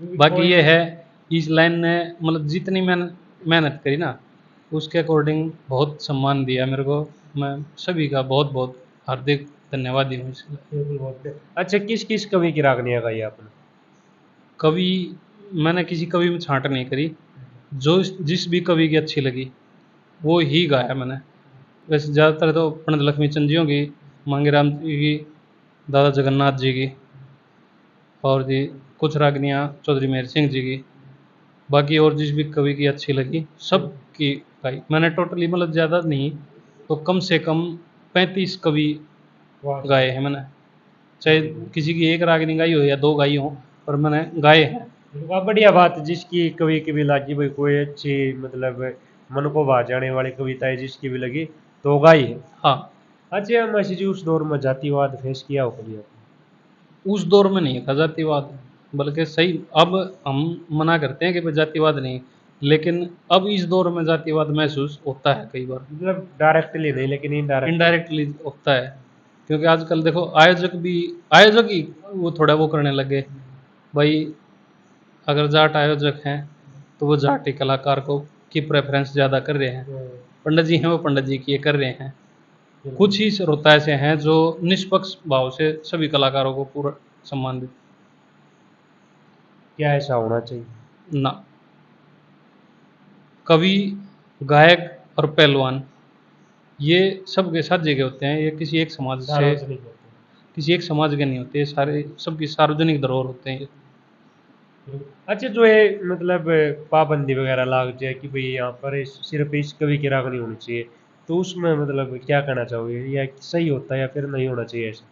S1: क्योंकि
S2: बाकी
S1: कोई
S2: ये है, इस लाइन ने मतलब जितनी मैंने मेहनत करी ना, उसके अकॉर्डिंग बहुत सम्मान दिया मेरे को। मैं सभी का बहुत बहुत हार्दिक धन्यवादी हूँ इसलिए।
S1: बिल्कुल बोलते। अच्छा, किस किस कवि की रागनियाँ गाई आपने?
S2: कवि, मैंने किसी कवि में छांट नहीं करी, जो जिस भी कवि की अच्छी लगी वो ही गाया मैंने। वैसे ज़्यादातर तो पंडित लक्ष्मीचंद जियों की, मांगेराम जी की, दादा जगन्नाथ जी की, और जी कुछ रागनियाँ चौधरी मेहर सिंह जी की। बाकी और जिस भी कवि की अच्छी लगी सब की गाई मैंने टोटली, मतलब ज़्यादा नहीं तो कम से कम 35 कवि
S1: वाह जी।
S2: गाए हैं मैंने। चाहे किसी की एक रागनी गाई हो या दो गाई हो, पर मैंने गाए हैं।
S1: वाह, बढ़िया बात। जिसकी कवि की भी लगी भाई, कोई अच्छी मतलब मन को भा जाने वाली कविता है जिसकी भी लगी, तो गाई है।
S2: हाँ,
S1: अच्छा, मसी जी, उस दौर में जातिवाद फेस किया हो कभी आपने?
S2: उस दौर में नहीं था जातिवाद, बल्कि सही अब हम मना करते हैं कि भाई जातिवाद नहीं, लेकिन अब इस दौर में जातिवाद महसूस होता है कई बार,
S1: मतलब डायरेक्टली नहीं, लेकिन इनडायरेक्टली।
S2: इनडायरेक्टली होता है। क्योंकि आजकल देखो आयोजक भी, आयोजक ही वो थोड़ा वो करने लगे भाई। अगर जाट आयोजक हैं तो वो जाट ही कलाकार को की प्रेफरेंस ज़्यादा कर रहे हैं, पंडित जी हैं वो पंडित जी की ये कर रहे हैं।
S1: बिल्कुल।
S2: कुछ ही श्रोता ऐसे हैं जो निष्पक्ष भाव से सभी कलाकारों को पूरा सम्मान देते।
S1: क्या ऐसा होना चाहिए?
S2: ना, कवि, गायक और पहलवान ये सब के साथ जगह होते हैं, ये किसी एक समाज से,
S1: सार्वजनिक होते हैं।
S2: किसी एक समाज के नहीं होते, ये सारे सबकी सार्वजनिक धरोहर होते हैं ये।
S1: अच्छा, जो है मतलब पाबंदी वगैरह लाग जाए कि भाई यहाँ पर सिर्फ इस कवि की राग नहीं होनी चाहिए, तो उसमें मतलब क्या कहना चाहोगे? या सही होता है या फिर नहीं होना चाहिए ऐसा?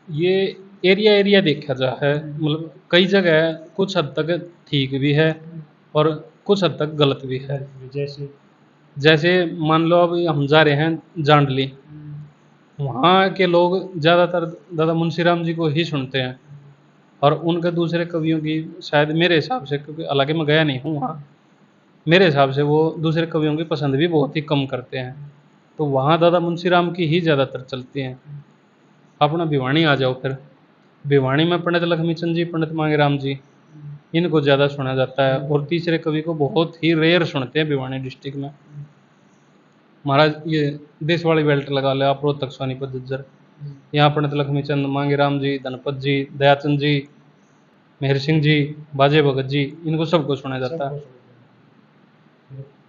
S2: ये एरिया एरिया देखा जा है, मतलब कई जगह कुछ हद तक ठीक भी है और कुछ हद तक गलत भी है।
S1: जैसे।
S2: जैसे मान लो अब हम जा रहे हैं जांडली, वहाँ के लोग ज़्यादातर दादा मुंशीराम जी को ही सुनते हैं, और उनके दूसरे कवियों की शायद मेरे हिसाब से, क्योंकि हालांकि मैं गया नहीं हूँ वहाँ, मेरे हिसाब से वो दूसरे कवियों की पसंद भी बहुत ही कम करते हैं। तो वहाँ दादा मुंशीराम की ही ज़्यादातर चलती हैं। अपना भिवानी आ जाओ फिर, भिवानी में पंडित लक्ष्मीचंद जी, पंडित मांगेराम जी, इनको ज़्यादा सुना जाता है, और तीसरे कवि को बहुत ही रेयर सुनते हैं भिवानी डिस्ट्रिक्ट में। महाराज ये देश वाली बेल्ट लगा ले आप, रोहतक सोनीपत झज्जर, यहाँ पंडित लक्ष्मीचंद, मांगेराम जी, धनपत जी, दयाचंद जी, मेहर सिंह जी, बाजे भगत जी, इनको सबको सुना जाता
S1: सबको
S2: है।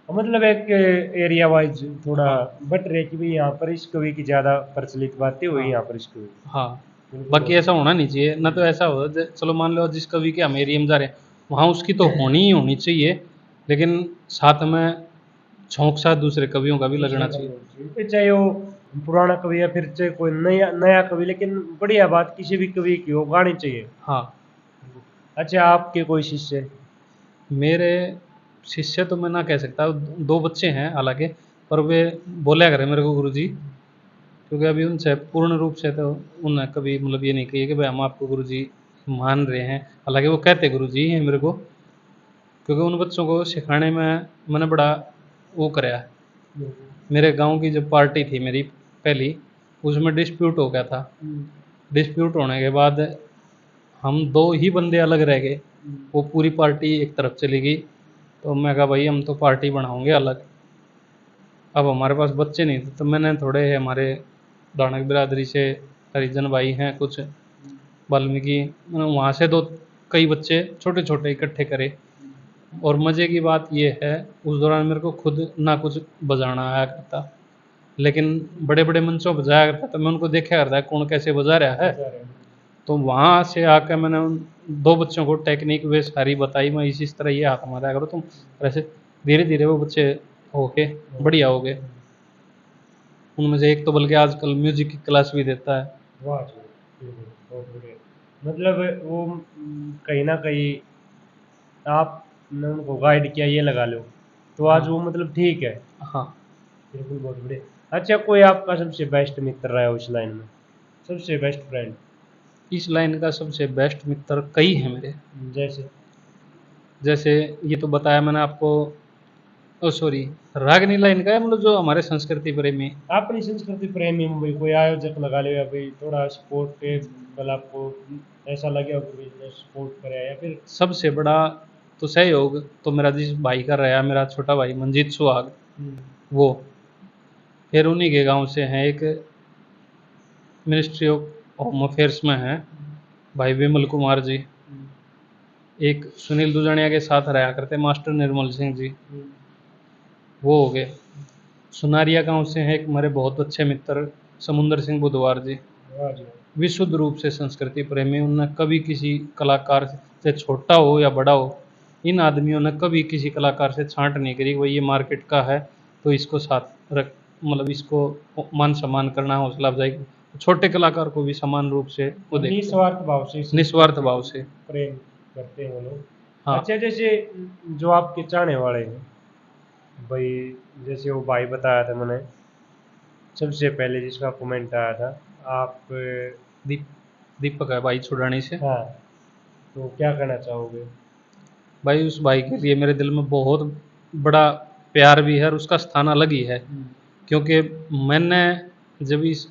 S1: समझना। मतलब एक एरिया वाइज थोड़ा
S2: हाँ,
S1: बट रहे कि भाई यहाँ पर इस कवि की ज़्यादा प्रचलित बातें हुई,
S2: हाँ,
S1: यहाँ पर इस कवि की।
S2: हाँ।
S1: बिल्कुल
S2: बाकी
S1: बहुत
S2: ऐसा होना नहीं चाहिए ना, तो ऐसा हो चलो मान लो जिस कवि के हम एरिया में जा रहे हैं वहाँ उसकी तो होनी ही होनी चाहिए, लेकिन साथ में झोंक साथ दूसरे कवियों का भी लगना
S1: दूसरे का भी
S2: चाहिए।
S1: होना चाहिए। फिर चाहे वो पुराना कवि या फिर चाहे कोई नया नया कवि, लेकिन बढ़िया बात किसी भी कवि की हो गानी चाहिए।
S2: हाँ,
S1: अच्छा, आपके कोई शिष्य?
S2: मेरे शिष्य तो मैं ना कह सकता, दो बच्चे हैं हालांकि, पर वे बोला करें मेरे को गुरुजी, क्योंकि अभी उनसे पूर्ण रूप से तो उन्होंने कभी मतलब ये नहीं कही कि भाई हम आपको गुरुजी मान रहे हैं। हालांकि वो कहते गुरुजी हैं मेरे को, क्योंकि उन बच्चों को सिखाने में मैंने बड़ा वो कराया। मेरे गांव की जब पार्टी थी मेरी पहली, उसमें डिस्प्यूट हो गया था। डिस्प्यूट होने के बाद हम दो ही बंदे अलग रह गए, वो पूरी पार्टी एक तरफ चली गई। तो मैं कहा भाई हम तो पार्टी बनाओगे अलग, अब हमारे पास बच्चे नहीं थे, तो मैंने थोड़े हमारे दानक बिरादरी से हरिजन भाई हैं कुछ, वाल्मीकि, मैंने वहाँ से दो कई बच्चे छोटे छोटे इकट्ठे करे। और मज़े की बात यह है, उस दौरान मेरे को खुद ना कुछ बजाना आया करता, लेकिन बड़े बड़े मंचों पर जाया करता था, मैं उनको देखा करता है कौन कैसे बजा रहा है। तो वहाँ से आकर मैंने उन दो बच्चों को टेक्निक वे सारी बताई, मैं इस तरह ये हाथ मारा करो तुम, ऐसे धीरे धीरे वो बच्चे हो के बढ़िया हो गए। उनमें से एक तो बल्कि आजकल म्यूजिक की क्लास भी देता है।
S1: वाह जी, बिल्कुल, बहुत बढ़िया। मतलब वो कहीं ना कहीं आपने उनको गाइड किया, ये लगा लो, तो आज
S2: हाँ,
S1: वो मतलब ठीक है।
S2: हाँ।
S1: बिल्कुल, बहुत बढ़िया। अच्छा, कोई आपका सबसे बेस्ट मित्र रहा है उस लाइन में? सबसे बेस्ट फ्रेंड?
S2: इस लाइन का सबसे बेस्ट मित्र कई है मेरे।
S1: जैसे?
S2: जैसे ये तो बताया मैंने आपको, ओ सॉरी, रागनी लाइन का है, मतलब जो हमारे संस्कृति प्रेमी।
S1: अपनी संस्कृति प्रेमी में भाई कोई आयोजक लगा ले, या भाई थोड़ा सपोर्ट के, कल आपको ऐसा लगे कि भाई सपोर्ट करे, या फिर
S2: सबसे बड़ा तो सहयोग तो मेरा जिस भाई का रहा, मेरा छोटा भाई मंजीत सुहाग, वो। फिर उन्हीं के गांव से हैं एक, मिनिस्ट्री ऑफ होम अफेयर्स में है भाई विमल कुमार जी। एक सुनील दुजनिया के साथ रहा करते मास्टर निर्मल सिंह जी, वो हो गए। सुनारिया गांव से हैं एक हमारे बहुत अच्छे मित्र समुंदर सिंह बुधवार जी,
S1: वाह जी।
S2: विशुद्ध रूप से संस्कृति प्रेमी। उनने कभी किसी कलाकार से, छोटा हो या बड़ा हो, इन आदमियों ने कभी किसी कलाकार से छांट नहीं करी, वो ये मार्केट का है तो इसको साथ रख, मतलब इसको मान सम्मान करना, हौसला अफजाई। छोटे कलाकार को भी समान रूप से वो देखते हैं,
S1: निस्वार्थ भाव से,
S2: निस्वार्थ भाव से।
S1: प्रेम करते हैं वो लोग।
S2: हाँ।
S1: अच्छा, जैसे जो आपके चाहने वाले हैं भाई, जैसे वो भाई बताया था मैंने सबसे पहले जिसका कमेंट आया था, आप
S2: दीपक है भाई छुड़ानी से।
S1: हाँ, तो क्या कहना चाहोगे?
S2: भाई उस भाई के लिए मेरे दिल में बहुत बड़ा प्यार भी है और उसका स्थान अलग ही है, क्योंकि मैंने जब इस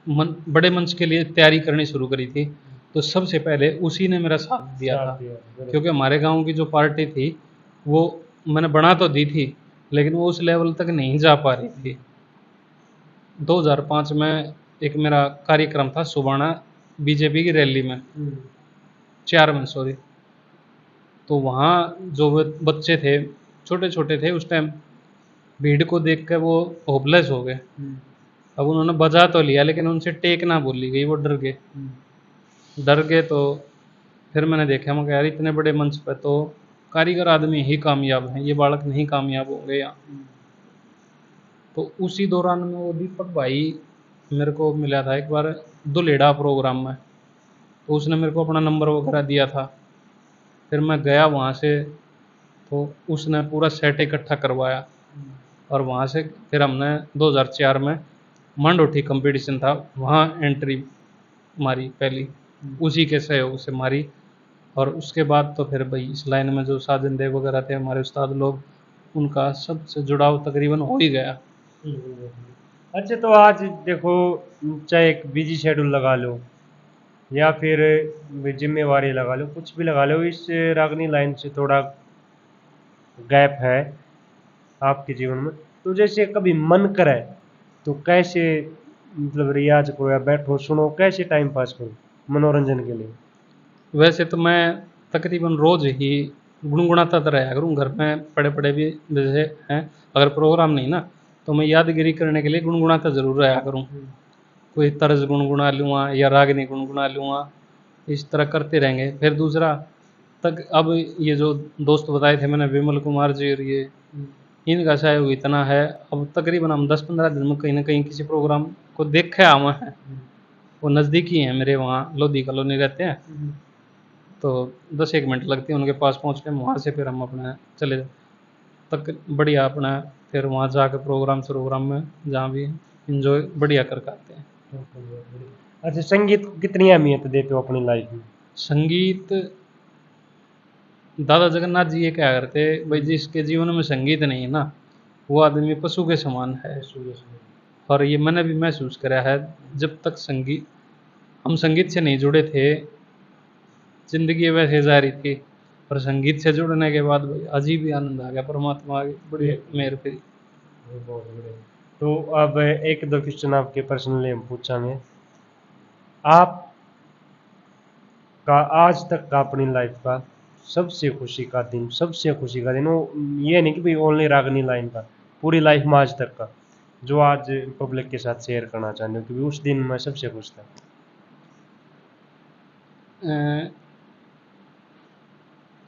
S2: बड़े मंच के लिए तैयारी करनी शुरू करी थी तो सबसे पहले उसी ने मेरा साथ दिया था। क्योंकि हमारे गांव की जो पार्टी थी वो मैंने बना तो दी थी, लेकिन वो उस लेवल तक नहीं जा पा रही थी। 2005 में एक मेरा कार्यक्रम था सुबाना बीजेपी की रैली में, 4 में सॉरी। तो वहाँ जो बच्चे थे, छोटे छोटे थे उस टाइम, भीड़ को देख कर वो होपलेस हो गए। अब उन्होंने बजा तो लिया लेकिन उनसे टेक ना बोली गई, वो डर गए। तो फिर मैंने देखा, मैं यार इतने बड़े मंच पे तो कारीगर आदमी ही कामयाब हैं, ये बालक नहीं कामयाब हो गए यहाँ। तो उसी दौरान में वो दीपक भाई मेरे को मिला था एक बार दुलेड़ा प्रोग्राम में, तो उसने मेरे को अपना नंबर वगैरह दिया था। फिर मैं गया वहाँ से, तो उसने पूरा सेट इकट्ठा करवाया और वहाँ से फिर हमने 2004 में मंडोठी कंपटीशन था, वहाँ एंट्री मारी पहली, उसी के सहयोग से मारी। और उसके बाद तो फिर भाई इस लाइन में जो साजन देव वगैरह थे हमारे उस्ताद लोग, उनका सबसे जुड़ाव तकरीबन हो ही गया।
S1: अच्छा, तो आज देखो, चाहे एक बिजी शेड्यूल लगा लो या फिर जिम्मेवारी लगा लो, कुछ भी लगा लो, इस रागनी लाइन से थोड़ा गैप है आपके जीवन में। तो जैसे कभी मन करे तो कैसे, मतलब रियाज करो या बैठो सुनो, कैसे टाइम पास करो मनोरंजन के लिए?
S2: वैसे तो मैं तकरीबन रोज़ ही गुनगुनाता तो रहा करूँ, घर में पड़े पड़े भी जैसे हैं, अगर प्रोग्राम नहीं ना तो मैं यादगिरी करने के लिए गुनगुनाता ज़रूर रहा करूँ। कोई तर्ज गुनगुना लूँगा या रागनी गुनगुना लूँगा, इस तरह करते रहेंगे। फिर दूसरा तक अब ये जो दोस्त बताए थे मैंने, विमल कुमार जी और ये, इनका सहयोग इतना है, अब तकरीबन हम 10-15 दिन में कहीं ना कहीं किसी प्रोग्राम को देखे आए हैं। वो नज़दीकी हैं मेरे, वहाँ लोधी कॉलोनी रहते हैं, तो 10-1 मिनट लगती है उनके पास पहुँचने में। वहाँ से फिर हम अपना चले तक बढ़िया अपना फिर वहाँ जाकर प्रोग्राम में जहाँ भी इंजॉय बढ़िया कर आते हैं।
S1: अच्छा, संगीत को कितनी अहमियत देते हो अपनी लाइफ में?
S2: संगीत, दादा जगन्नाथ जी ये कहा करते भाई, जिसके जीवन में संगीत नहीं है ना वो आदमी पशु के समान है। और ये मैंने भी महसूस करा है, जब तक संगीत, हम संगीत से नहीं जुड़े थे, जिंदगी वैसे जा रही थी, और संगीत से जुड़ने के बाद भाई अजीब ही आनंद आ गया, परमात्मा की बड़ी मेहर फिरी।
S1: बहुत बढ़िया। तो अब एक दो क्वेश्चन आपके पर्सनली हम पूछेंगे। आप का आज तक का अपनी लाइफ का सबसे खुशी का दिन, सबसे खुशी का दिन, वो ये नहीं कि भाई ओनली रागनी लाइन का, पूरी लाइफ में आज तक का, जो आज पब्लिक के साथ शेयर करना चाहते हो क्योंकि उस दिन मैं सबसे खुश था?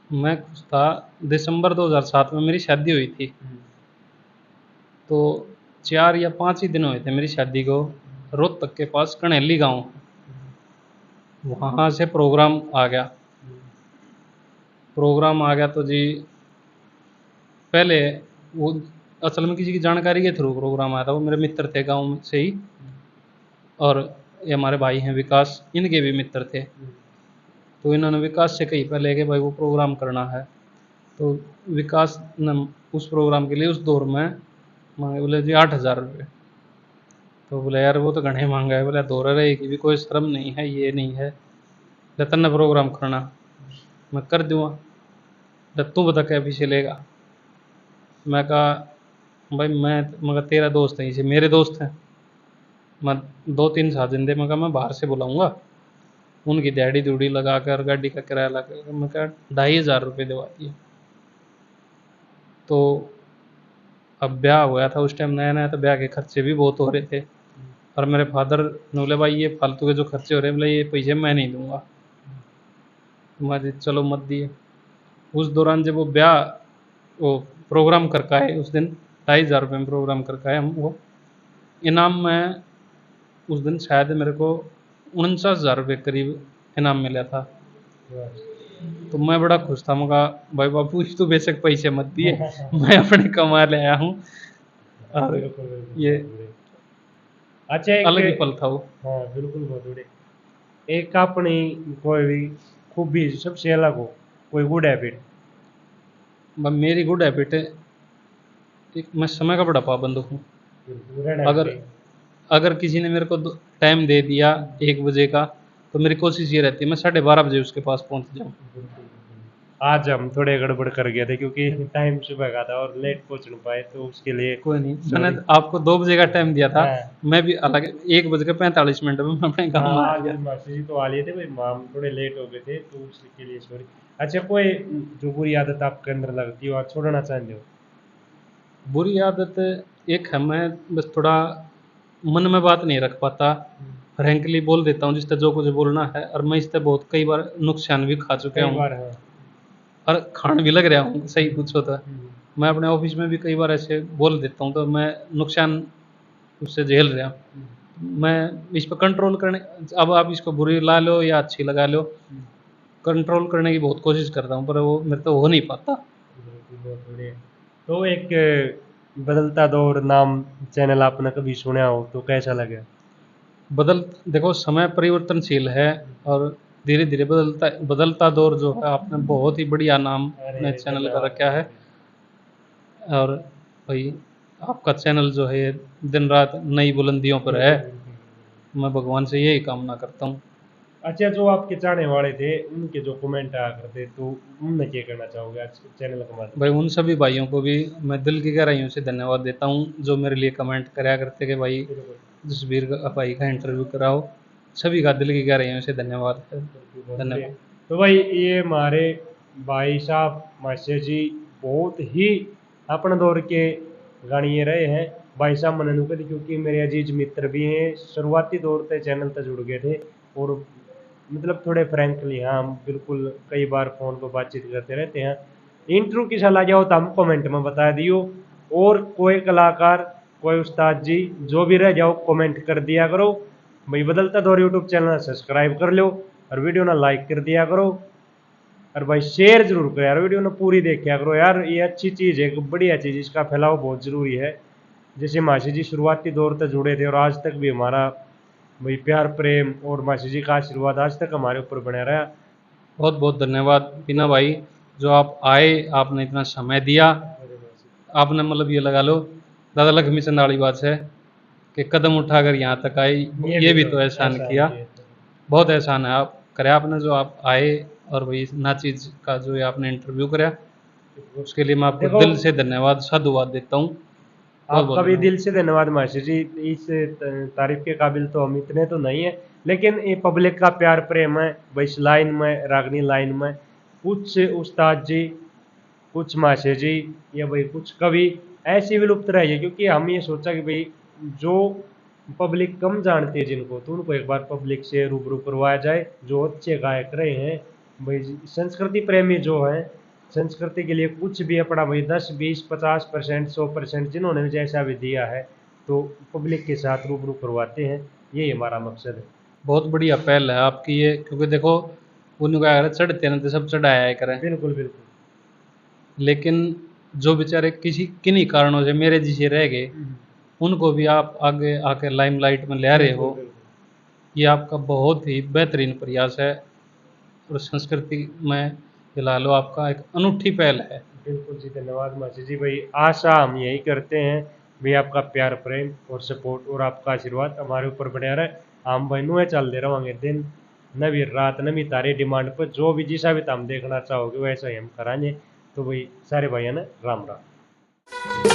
S2: मैं खुश था, दिसंबर 2007 में मेरी शादी हुई थी, तो 4 या 5 ही दिन हुए थे मेरी शादी को। रोहतक के पास कणेली गांव, वहाँ से प्रोग्राम आ गया। तो जी पहले वो असल में किसी की जानकारी के थ्रू प्रोग्राम आया था, वो मेरे मित्र थे गांव में से ही, और ये हमारे भाई हैं विकास, इनके भी मित्र थे। तो इन्होंने विकास से कही पहले कि भाई वो प्रोग्राम करना है, तो विकास ने उस प्रोग्राम के लिए उस दौर में मांगे, बोले जी 8,000 रुपये। तो बोले यार वो तो घणे महंगा है। बोले दौर रहे की भी कोई शर्म नहीं है, ये नहीं है, जतन प्रोग्राम करना मैं कर दूँगा, जब तू बता क्या पीछे लेगा। मैं कहा भाई मैं मगर तेरा दोस्त है, इसे मेरे दोस्त हैं, मैं 2-3 साल जिंदे, मैं कहा मैं बाहर से बुलाऊंगा, उनकी दिहाड़ी दूड़ी लगा कर गाड़ी का किराया लगा कर मैं कहा 2,500 रुपये दिवा दिए। तो अब ब्याह हुआ था उस टाइम नया नया, तो ब्याह के खर्चे भी बहुत हो रहे थे, और मेरे फादर ने बोले भाई ये फालतू के जो खर्चे हो रहे हैं, बोले ये पैसे मैं नहीं दूंगा। मैं चलो मत दिए। उस दौरान जब वो ब्याह वो प्रोग्राम करके आए उस दिन, 2,500 रुपये में प्रोग्राम करके आए हम, वो इनाम में उस दिन शायद मेरे को 49,000 रुपये करीब इनाम मिला था। तो मैं बड़ा खुश था, मैं कहा भाई बापू तो बेशक पैसे मत दिए, मैं अपने कमा ले आया हूँ। और
S1: बिल्कुल, बिल्कुल,
S2: ये
S1: बहुत बढ़िया। अच्छा एक
S2: अलग ही पल था वो।
S1: हाँ बिल्कुल बहुत बढ़िया। एक अपनी कोई भी खूबी सबसे अलग हो, कोई गुड हैबिट।
S2: मेरी गुड हैबिट है, एक मैं समय का बड़ा पाबंद हूँ।
S1: रहना
S2: अगर
S1: चाहिए।
S2: अगर किसी ने मेरे को टाइम दे दिया 1 बजे का, तो मेरी कोशिश ये रहती है मैं 12:30 बजे उसके पास पहुँच जाऊँ।
S1: आज हम थोड़े गड़बड़ कर गए थे क्योंकि टाइम सुबह का था और लेट पहुंच नहीं पाए, तो उसके लिए
S2: कोई नहीं, मैंने
S1: सॉरी।
S2: आपको 2 बजे का टाइम दिया था,
S1: हाँ
S2: मैं भी अलग 1:45 में मैं अपने गाँव में आ
S1: आज
S2: गया।
S1: मासी जी तो आ लिए थे भाई, माम थोड़े लेट हो गए थे तो उसके लिए सॉरी। अच्छा कोई जो बुरी आदत आपके अंदर लगती हो और छोड़ना चाहते हो।
S2: बुरी आदत एक है, मैं बस थोड़ा मन में बात नहीं रख पाता, फ्रैंकली बोल देता हूँ जिससे जो कुछ बोलना है, और मैं इससे बहुत कई बार नुकसान भी खा चुका
S1: कई
S2: हूँ,
S1: बार हाँ।
S2: और खान भी लग रहा हूँ सही पूछो तो।
S1: हम्म,
S2: मैं अपने ऑफिस में भी कई बार ऐसे बोल देता हूँ, तो मैं नुकसान उससे झेल रहा हूँ। मैं इस पर कंट्रोल करने, अब आप इसको बुरी ला लो या अच्छी लगा लो, कंट्रोल करने की बहुत कोशिश करता हूँ, पर वो मेरे तो हो नहीं पाता।
S1: बिल्कुल, बहुत बढ़िया। तो एक बदलता दौर नाम चैनल आपने कभी सुना हो तो कैसा लगे।
S2: बदल देखो समय परिवर्तनशील है, और धीरे धीरे बदलता बदलता दौर जो है, आपने बहुत ही बढ़िया नाम अपने
S1: अरे
S2: चैनल का
S1: धन्यवाद
S2: रखा है।
S1: धन्यवाद।
S2: और भाई आपका चैनल जो है दिन रात नई बुलंदियों पर है,
S1: बिल्कुल बिल्कुल बिल्कुल।
S2: मैं भगवान से यही कामना करता हूँ।
S1: अच्छा जो आपके चाहने वाले थे उनके जो कमेंट आया करते तो उनने क्या करना चाहोगे आज चैनल के माध्यम
S2: भाई उन सभी भाइयों को भी मैं दिल की गहराइयों से धन्यवाद देता हूँ, जो मेरे लिए कमेंट कराया करते कि भाई
S1: से। बिल्कुल
S2: जसबीर भाई का इंटरव्यू कराओ। सभी का दिल की गहराइयों से धन्यवाद है।
S1: बिल्कुल, बहुत बढ़िया।
S2: धन्यवाद।
S1: तो भाई ये हमारे भाई साहब मास्टर जी बहुत ही अपने दौर के गानिए रहे हैं। भाई साहब मननुकद क्योंकि मेरे अजीज मित्र भी हैं, शुरुआती दौर से चैनल तक जुड़ गए थे और मतलब थोड़े फ्रैंकली हाँ हम बिल्कुल कई बार फ़ोन पर बातचीत करते रहते हैं। इंटरव्यू की सलाह जाओ तो हम कमेंट में बता दियो, और कोई कलाकार कोई उस्ताद जी जो भी रह जाओ कमेंट कर दिया करो। भाई बदलता दौर यूट्यूब चैनल सब्सक्राइब कर लो और वीडियो ना लाइक कर दिया करो, और भाई शेयर जरूर करो यार, वीडियो ना पूरी देखा करो यार, ये अच्छी चीज़ है, एक बढ़िया चीज़, इसका फैलाव बहुत ज़रूरी है। जैसे मासी जी शुरुआती दौर तक जुड़े थे और आज तक भी हमारा भाई प्यार प्रेम और मासी जी का आशीर्वाद आज तक हमारे ऊपर बना रहा।
S2: बहुत बहुत धन्यवाद बीना भाई, जो आप आए, आपने इतना समय दिया, आपने मतलब ये लगा लो दादा लक्ष्मी चंद वाली बात है कि कदम उठाकर यहाँ तक आए, ये भी तो एहसान किया। बहुत एहसान है आप करे आपने, जो आप आए और वही ना चीज़ का जो ये आपने इंटरव्यू कराया, उसके लिए मैं आपको
S1: देखो
S2: दिल से धन्यवाद साधुवाद देता हूँ। बहुत बहुत
S1: आपका भी
S2: धन्यवाद।
S1: दिल से धन्यवाद मास्टर जी। इस तारीफ के काबिल तो हम इतने तो नहीं है, लेकिन ये पब्लिक का प्यार प्रेम है भाई। इस लाइन में रागनी लाइन में कुछ उस्ताद जी, कुछ मास्टर जी या भाई कुछ कवि ऐसे विलुप्त रह गए, क्योंकि हम ये सोचा कि भाई जो पब्लिक कम जानती है जिनको, तो उनको एक बार पब्लिक से रूबरू करवाया जाए, जो अच्छे गायक रहे हैं भाई, संस्कृति प्रेमी जो हैं, संस्कृति के लिए कुछ भी अपना भाई 10-20-50% 100% जिन्होंने भी जैसा भी दिया है, तो पब्लिक के साथ रूबरू करवाते हैं, यही हमारा मकसद है।
S2: बहुत बढ़िया पहल है आपकी ये, क्योंकि देखो उन्होंने क्या करा, चढ़ते ना तो सब चढ़ाया करें,
S1: बिल्कुल बिल्कुल।
S2: लेकिन जो बेचारे किसी किन्हीं कारणों से मेरे जैसे रह गए, उनको भी आप आगे आके लाइमलाइट में ले रहे
S1: बिल्कुल
S2: हो,
S1: बिल्कुल।
S2: ये आपका बहुत ही बेहतरीन प्रयास है, और संस्कृति में फिलहाल आपका एक अनूठी पहल है।
S1: बिल्कुल जी, धन्यवाद मासी जी। भाई आशा हम यही करते हैं भाई, आपका प्यार प्रेम और सपोर्ट और आपका आशीर्वाद हमारे ऊपर बढ़िया रहे। हम भाई नुए चलते रहेंगे दिन नवी रात नवी तारी डिमांड पर, जो भी जिसा भी तुम देखना चाहोगे वैसा ही हम कराएंगे। तो भाई सारे भाइयों ने राम राम।